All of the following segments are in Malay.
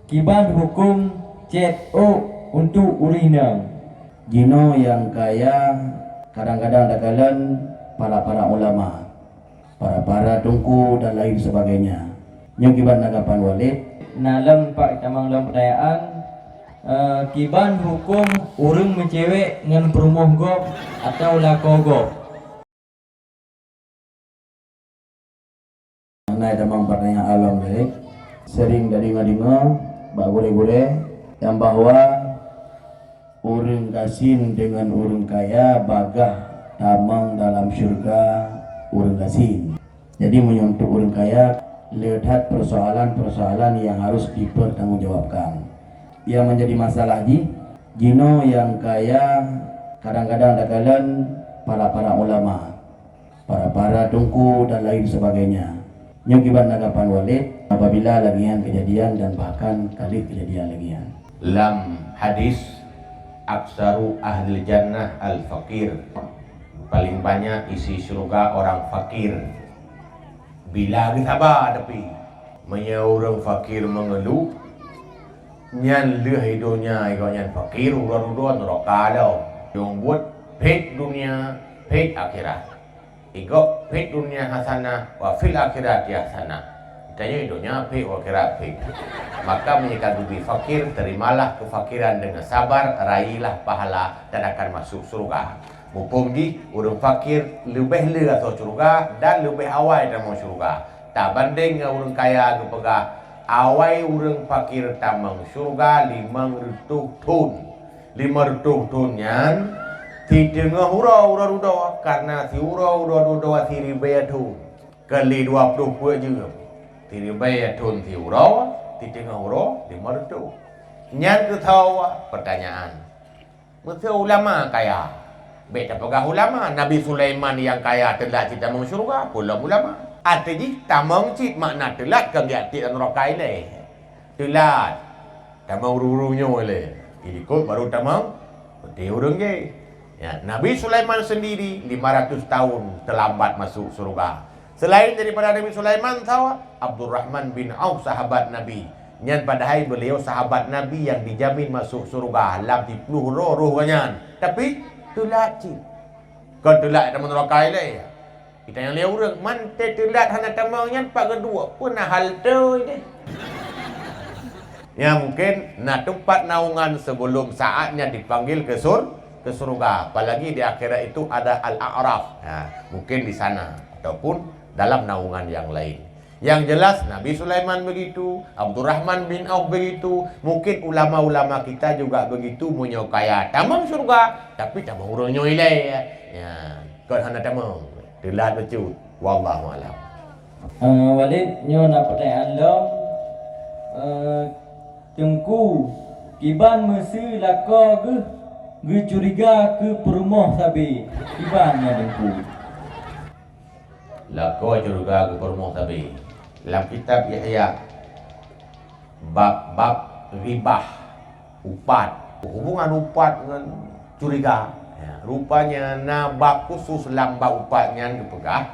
Kiban hukum CFO untuk urina. Jino yang kaya kadang-kadang dakalan para ulama, para tungku dan lain sebagainya. Yang kiban nagapan walid. Nalam pak tamang dalam pertanyaan, kiban hukum urang mencewek dengan perumoh gop atau lako gop. Nah, tamang pertanyaan alam deh. Sering dari ngadinga bak gule-gule yang bahwa urang kasin dengan urang kaya bagah tamang dalam syurga urang kasin. Jadi menyentuh urang kaya lihat persoalan-persoalan yang harus dipertanggungjawabkan. Yang menjadi masalah jino yang kaya kadang-kadang dakalan para ulama, para tungku dan lain sebagainya. Yang kibat nagapan walid apabila lagian kejadian dan bahkan kali kejadian lagian. Lam hadis aksaru ahli jannah al-fakir, paling banyak isi surga orang fakir. Bila kita sabar tapi orang fakir mengeluh nyan leh hidupnya nyan fakir urang-urang neraka dah. Yang buat pet dunia pet akhirat. Ego pet dunia hasanah wa fil akhirat hasanah. Tanya hidupnya pet wa akhirat pet. Maka menyikapi fakir, terimalah kefakiran dengan sabar, raihlah pahala dan akan masuk surga. Mumpung orang fakir lebih atau surga dan lebih awal dalam surga. Tak banding dengan orang kaya kepegah awal orang fakir tamang surga 500 ton. 500 ton nyan di tengah hura-hura karena si hura-hura si ribuan ton. Kali 20 buat juga. Si ribuan ton si hura, di tengah hura 500. Nyan ke tahu pertanyaan. Mesti ulama kaya. Beta pegah ulama Nabi Sulaiman yang kaya telat cita meng syurga pula ulama. Artinya tamang cit makna telat kan dia tidak neraka ile. Telat. Tamang uru-urunya ile. Ikut baru tamang peti urang ge. Ya, Nabi Sulaiman sendiri 500 tahun terlambat masuk surga. Selain daripada Nabi Sulaiman tahu Abdurrahman bin Auf sahabat Nabi. Nyan padahal beliau sahabat Nabi yang dijamin masuk surga. Lam 10 roh kanyan. Tapi telat cik. Kau telat dalam neraka ile. Kita yang lihat orang mante telat hanya tamangnya pak kedua pun hal tu ini. Ya mungkin nak tempat naungan sebelum saatnya dipanggil ke surga. Apalagi di akhirat itu ada al-a'raf. Nah, mungkin di sana ataupun dalam naungan yang lain. Yang jelas Nabi Sulaiman begitu, Abdurrahman bin Auf begitu, mungkin ulama-ulama kita juga begitu menyokaya tamang surga, tapi tamang urangnya ilai. Ya, kau hana tamang, telat becut. Wallahu a'lam. Walid nyo nak pertanyaan lo, tengku kiban mesti lako ge curiga ke perumah sabi kiban nya tengku. Lako curiga ke perumah sabi. Dalam kitab Yahya bab ribah upat, hubungan upat dengan curiga ya, rupanya na bab khusus dalam bab upatnya dipegah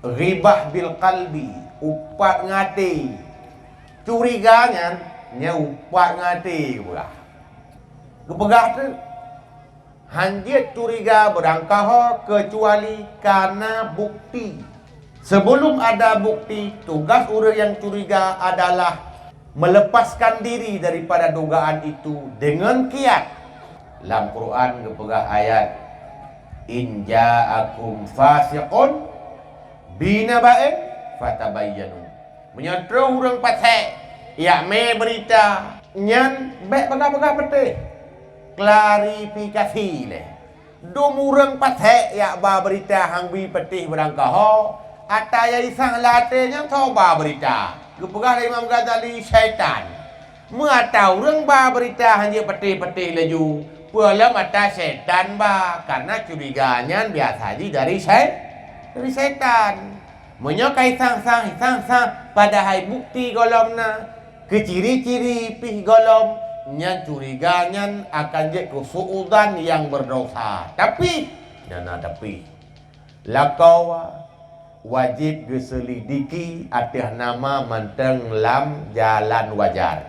ribah bil qalbi, upat ngati, curiganya nya upat ngati kepegah tu hanjit curiga berangkah kecuali karena bukti. Sebelum ada bukti, tugas orang yang curiga adalah melepaskan diri daripada dugaan itu dengan kiat. Dalam Quran kepegah ayat in ja'akum fasiqun binaba'in fatabayyanu. Menyatru orang pasal ya me berita nyan baik bagah-bagah petih klarifikasi leh. Dum orang pasal ya ba berita hang bi petih berangkah ataya isang latenya tahu ba berita. Kepegah Imam Ghazali syaitan. Mengatau orang ba berita hanya peti-peti laju. Pula mata syaitan ba karena curiganya biasa aja dari syaitan. Menyokai sang padahal bukti golomna keciri-ciri pih golom nya curiganya akan jadi kesuudan yang berdosa. Tapi lakawa wajib diselidiki atas nama menteng lam jalan wajar.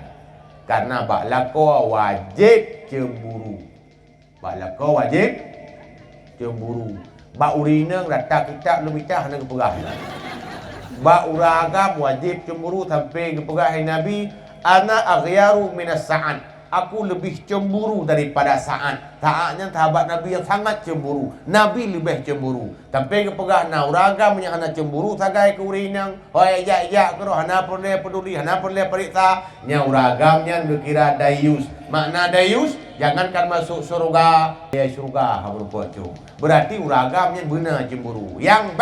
Karena bak lako wajib cemburu. Bak lako wajib cemburu. Bak urineng datang kita lebih cah nak perah. Bak uragam wajib cemburu sampai ke perah Nabi, ana aghyaru minas sa'an. Aku lebih cemburu daripada Sa'ad. Sa'adnya sahabat Nabi yang sangat cemburu. Nabi lebih cemburu. Sampai ke perah na uragam yang hana cemburu sagai ke urinang. Hoi ya ke roh hana perlu peduli, hana perlu periksa. Nya uragamnya dikira dayus. Makna dayus jangankan masuk surga, ya surga hampir tu. Berarti uragamnya benar cemburu. Yang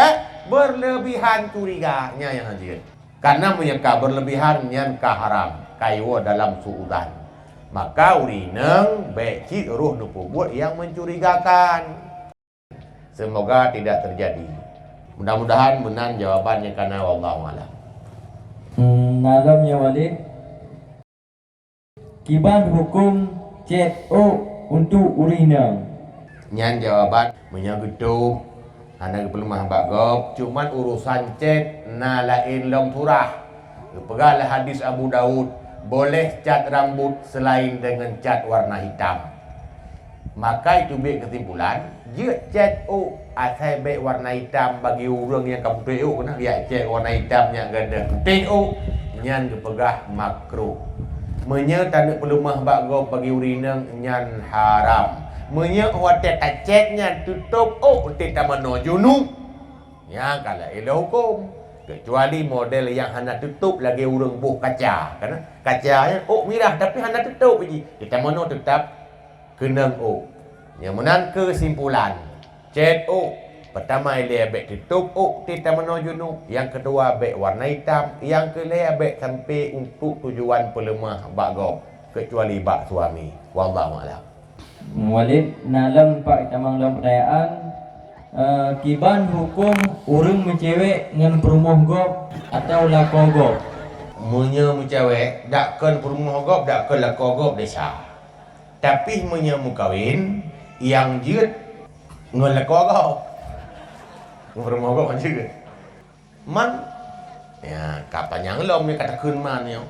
berlebihan curiganya yang hadir. Karena menyeka berlebihan yang haram. Kaiwa dalam suudan. Maka urineng becik ruh nupu buat yang mencurigakan. Semoga tidak terjadi. Mudah-mudahan benar jawabannya karena wallahu a'lam. Nalam ya Walid. Kiban hukum CO untuk urineng. Nyan jawaban menyagutu anak perlu mahbak gop. Cuman urusan cet na lain long turah. Pegalah hadis Abu Daud. Boleh cat rambut selain dengan cat warna hitam. Maka itu baik kesimpulan, dia cat asal baik warna hitam bagi orang yang kamu tahu kena dia cat warna hitamnya ganda. Tahu nyan kepegah makruh. Menya tak perlu mahbak go bagi urinang nyan haram. Menya hotel catnya tutup tidak mano junub. Ya kalau elok hukum. Kecuali model yang hanya tutup lagi urang buh kaca. Karena kacanya mirah tapi hanya tutup je. Kita mana tetap kena Yang menan kesimpulan. Cet pertama dia beg tutup kita mana junub. Yang kedua beg warna hitam. Yang kelima beg sampai untuk tujuan pelemah bak gop. Kecuali bak suami. Wallahu a'lam. Walid nalam pak tamang dalam pertanyaan. Kiban hukum urang mencewek dengan perumah gop atau lako gop. Munya mencewek dakkan perumah gop dakkan lako gop desa. Tapi munya mukawin yang jeut ngon lako gop. Perumah gop kan jeut. Man ya kapan yang lom ni kata kun man yo.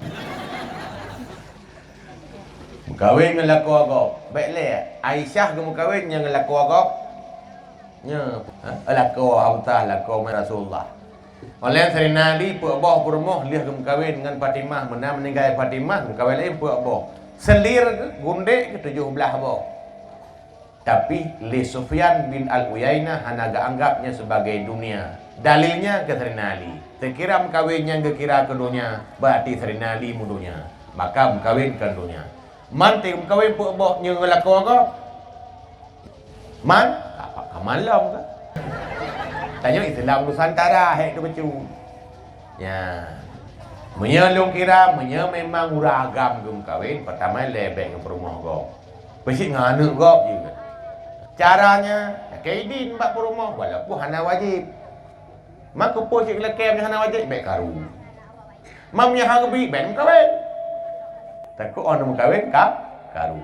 Mukawin ngon lako gop. Baik le Aisyah ke mukawin yang lako gop. Nya lako hautah lako Rasulullah. Oleh Serina Ali pu abah perumah liah ke kawin dengan Fatimah meninggal Fatimah kawin lain pu abah. Selir gundek ke 17 abah. Tapi Li Sufyan bin Al-Uyainah hanaga anggapnya sebagai dunia. Dalilnya ke Serina Ali. Sekira kawinnya ke kira ke dunia, berarti Serina Ali mudunya. Maka kawin ke dunia. Manti kawin pu abah nya lako agak. Man malam ke? Tanya Islam Nusantara hek tu becu. Ya. Menyelung kira memang uragam gum kawin pertama lebek ke perumah gop. Besi nganu gop juga. Caranya kaidin bak perumah walaupun hana wajib. Maka posik lekem hana wajib bek karu. Mamnya harbi ben kawin. Takut orang kawin karu.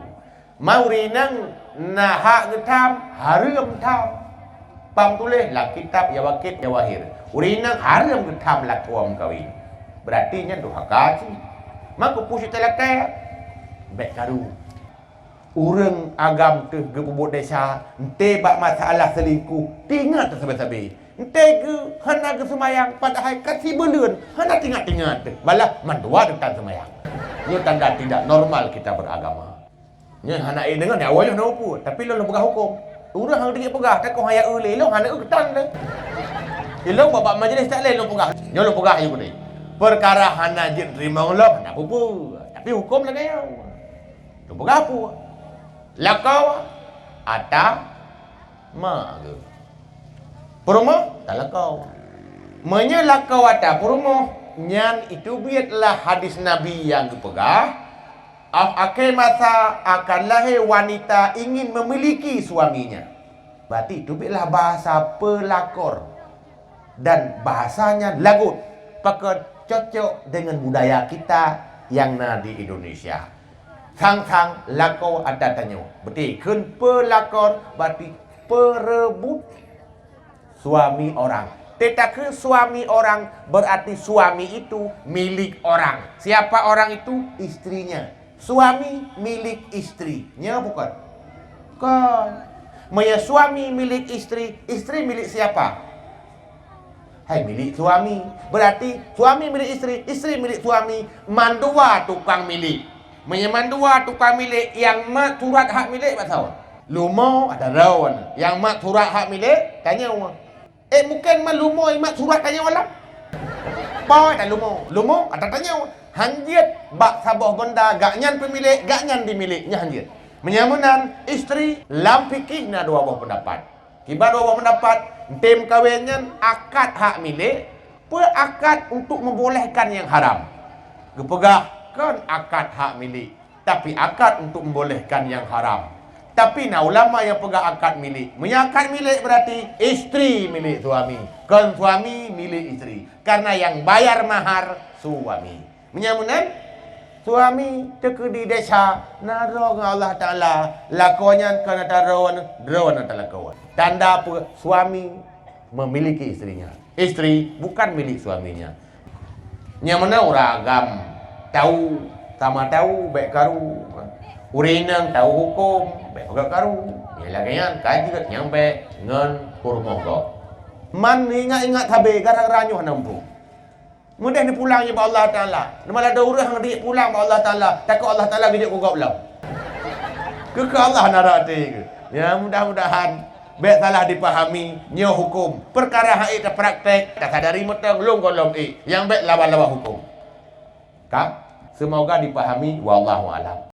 Maurinang nahak getam harum tam. Pam tulis lah kitab ya wakit ya wahir. Urinang haram getam lakuam kawin. Berarti nya doha kaji. Maka pusat telakai bek karu. Urang agam ke gebubut desa ente bak masalah selingkuh tinggal tersabe-sabe. Ente ke hana ke semayang padahal kasih belun hana tinggal-tinggal tu. Balah mandua tentang semayang. Ini tanda tidak normal kita beragama. Nya hana dengan ya awalnya nopo tapi lo pegah hukum. Urang hang dikit pegah tak kau haya eule lo hana ketan dah. Ilong bapak majlis tak lain lo pegah. Nyo lo pegah you ni. Perkara hana jin terima lo hana apa. Tapi hukum lah kaya. Lo pegah apa? Lakau ata ma ke. Perumah tak lakau. Menyelakau ata perumah nyan itu biatlah hadis Nabi yang dipegah. Akhir masa akan lahir wanita ingin memiliki suaminya. Berarti itu biarlah bahasa pelakor. Dan bahasanya lagut. Pakai cocok dengan budaya kita yang ada di Indonesia. Sang-sang lakor ada tanya. Berarti kan pelakor berarti perebut suami orang. Tetapi suami orang berarti suami itu milik orang. Siapa orang itu? Istrinya. suami milik istri. Nya bukan? Bukan. Maya suami milik istri, istri milik siapa? Hai, milik suami. Berarti suami milik istri, istri milik suami. Mandua tukang milik. Maya mandua tukang milik yang mak surat hak milik tak tahu. Lumo ada rawan. Yang mak surat hak milik tanya orang. Mungkin mak lumo mak surat tanya orang. Boy tak lumo. Lumo ada tanya orang. Hanjit bak sabah benda gak nyan pemilik, gak nyan dimiliknya hanjit. Menyamunan istri lam fikih na dua buah pendapat. Kibar dua buah pendapat, tim kawinnya akad hak milik, akad untuk membolehkan yang haram. Gepegahkan akad hak milik, tapi akad untuk membolehkan yang haram. Tapi nah ulama yang pegang akad milik, akad milik berarti istri milik suami, kan suami milik istri. Karena yang bayar mahar suami. Menyamunan suami teka di desa naro Allah Taala lakonnya kana drawan adalah kawan. Tanda apa? Suami memiliki istrinya. Istri bukan milik suaminya. Nyamana uragam tahu sama tahu baik karu. Urinang tahu hukum baik juga karu. Ya lagian kaji kat nyampe ngan kurmogo. Man ingat-ingat habe gara-gara nyuh nampu. Mudah ni pulangnya ba Allah Taala. Malah ada orang dia pulang ba Allah Taala. Takut Allah Taala gejak gugau belau. Ke Allah narate ke. Ya mudah-mudahan baik salah dipahami nyo hukum. Perkara hak itu praktek tak sadari meteng long golong yang baik lawan-lawan hukum. Kak, semoga dipahami wallahu alam.